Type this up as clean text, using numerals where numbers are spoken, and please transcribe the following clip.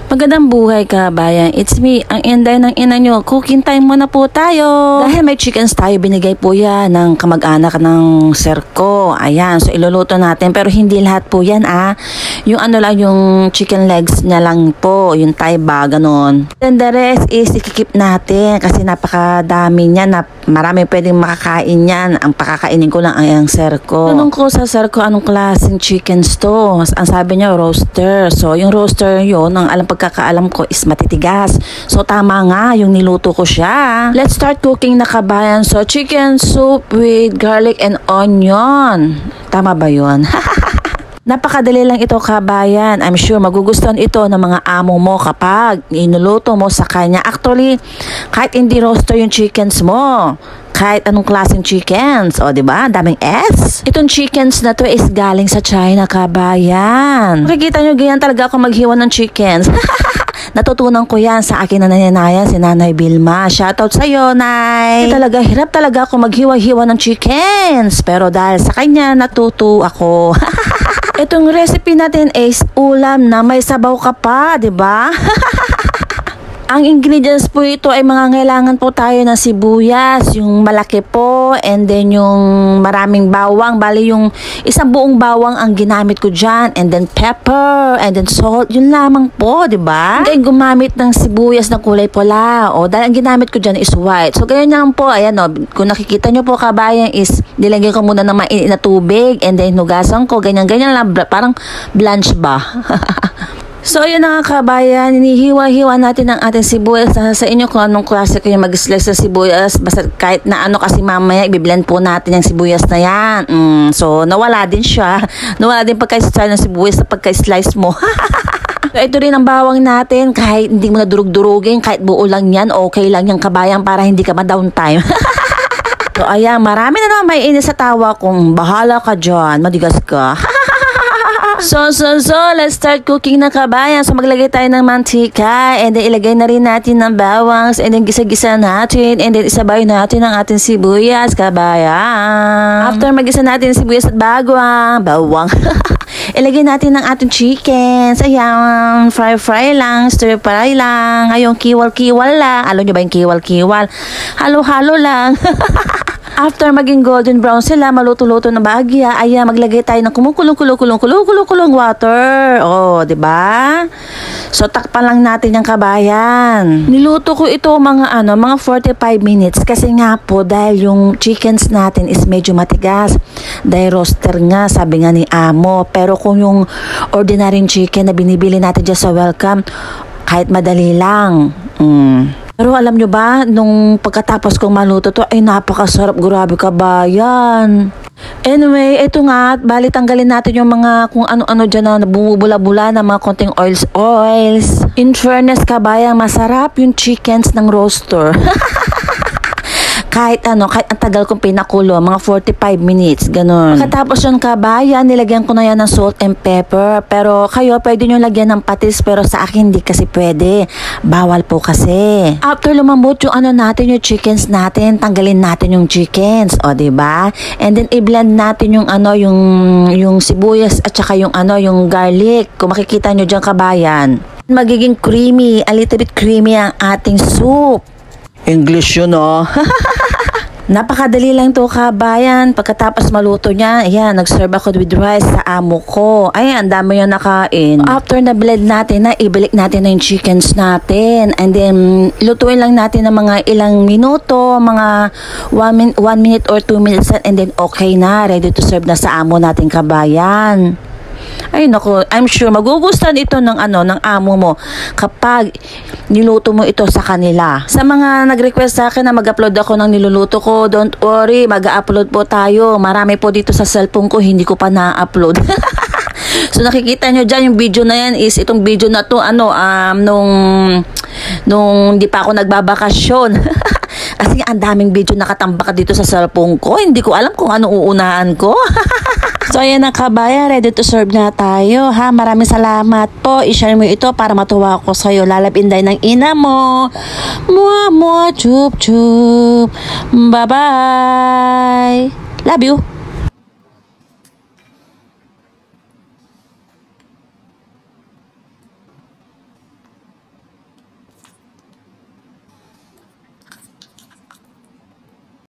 Magandang buhay ka, bayan. It's me, ang inday ng ina nyo. Cooking time muna po tayo. Dahil may chickens tayo, binigay po yan ng kamag-anak ng sir ko. Ayan, so iluluto natin. Pero hindi lahat po yan Yung ano lang, yung chicken legs niya lang po. Yung taiba, ganun. Then the rest is ikikip natin. Kasi napakadami niya na marami pwedeng makakain yan. Ang pakakainin ko lang ang sir ko. Tanong ko sa sir ko, anong klaseng chickens to? Ang sabi niya, roaster. So, yung roaster yun, ang pagkakaalam ko is matitigas. So, tama nga, yung niluto ko siya. Let's start cooking na, kabayan. So, chicken soup with garlic and onion. Tama ba yun? Napakadali lang ito, kabayan. I'm sure magugustuhan ito ng mga amo mo kapag inuluto mo sa kanya. Actually, kahit hindi roaster yung chickens mo, kahit anong klaseng chickens, o diba? Daming S. Itong chickens na to is galing sa China, kabayan. Makikita nyo, ganyan talaga ako maghiwa ng chickens. Natutunan ko yan sa akin na nananayan, si Nanay Vilma. Shoutout sa'yo, Nay. Talaga, hirap talaga ako maghiwa-hiwa ng chickens. Pero dahil sa kanya, natuto ako. Itong recipe natin is ulam na may sabaw ka pa, diba? Ang ingredients po ito ay mangangailangan po tayo ng sibuyas, yung malaki po, and then yung maraming bawang. Bali yung isang buong bawang ang ginamit ko dyan, and then pepper, and then salt. Yun lamang po, diba? And then gumamit ng sibuyas na kulay pula. O, dahil ang ginamit ko dyan is white. So, ganyan lang po. Ayan o, kung nakikita nyo po, kabayan, is nilagyan ko muna ng mainit na tubig, and then hugasan ko. Ganyan-ganyan lang. Parang blanch ba? So, ayun na nga, kabayan, hinihiwa-hiwa natin ang ating sibuyas. Sa inyo kung anong klase kayo mag-slice sa sibuyas. Basta kahit na ano, kasi mamaya, i-blend po natin yung sibuyas na yan. So, nawala din siya. Nawala din pagka-slice ng sibuyas sa pagka-slice mo. So, ito rin ang bawang natin. Kahit hindi mo na durug-durugin, kahit buo lang yan, okay lang yung, kabayan, para hindi ka ma-downtime. So, ayan, marami na naman may inis sa tawa kung bahala ka dyan, madigas ka. So, let's start cooking na, kabayan. So, maglagay tayo ng mantika, and then ilagay na rin natin ng bawangs, and then gisa-gisa natin, and then isabay natin ang ating sibuyas, kabayan. After magisa natin sibuyas at bawang, ilagay natin ang ating chickens. Ayan, fry lang, stir fry lang. Ayun, kiwal-kiwal lang. Alam nyo ba yung kiwal-kiwal? Halo-halo lang. After maging golden brown sila, maluto-luto na bahagya, ayan, maglagay tayo ng kumukulong water. Oh, 'di ba? So, takpan lang natin yung, kabayan. Niluto ko ito mga 45 minutes kasi nga po dahil yung chickens natin is medyo matigas. Dahil roaster nga, sabi nga ni amo. Pero kung yung ordinary chicken na binibili natin dyan sa Welcome, kahit madali lang. Pero alam nyo ba, nung pagkatapos kong maluto to, ay napakasarap, grabe, kabayan. Anyway, ito nga, bali tanggalin natin yung mga kung ano-ano dyan na bumubula-bula na mga konting oils. In fairness, kabayan, masarap yung chickens ng roaster. Kahit ang tagal kong pinakulo, mga 45 minutes, ganun. Pagkatapos yun, kabayan, nilagyan ko na yan ng salt and pepper. Pero kayo, pwede nyo lagyan ng patis, pero sa akin hindi kasi pwede. Bawal po kasi. After lumambot yung natin, yung chickens natin, tanggalin natin yung chickens, o diba? And then i-blend natin yung yung sibuyas at saka yung yung garlic. Kung makikita nyo dyan, kabayan, magiging creamy, a little bit creamy ang ating soup. English yun, Napakadali lang to, kabayan. Pagkatapos maluto niya, ayan, nag-serve ako with rice sa amo ko. Ayan, dami yung nakain. After na blend natin, ibalik natin na yung chickens natin. And then, lutuin lang natin ng mga ilang minuto, mga 1 minute or 2 minutes. And then, okay na. Ready to serve na sa amo natin, kabayan. Ay nako, I'm sure magugustuhan ito ng ng amo mo kapag niluto mo ito sa kanila. Sa mga nag-request sa akin na mag-upload ako ng niluluto ko, don't worry, mag-upload po tayo. Marami po dito sa cellphone ko, hindi ko pa na-upload. So nakikita nyo dyan, yung video na yan is itong video na to, nung di pa ako nagbabakasyon. Kasi ang daming video nakatambak dito sa cellphone ko. Hindi ko alam kung anong uunahan ko. So, ayan na, kabayan. Ready to serve na tayo, ha? Maraming salamat po. I-share mo ito para matuwa ako sa'yo. Lalabinday ng ina mo. Mua, mua, chup, chup. Bye-bye. Love you.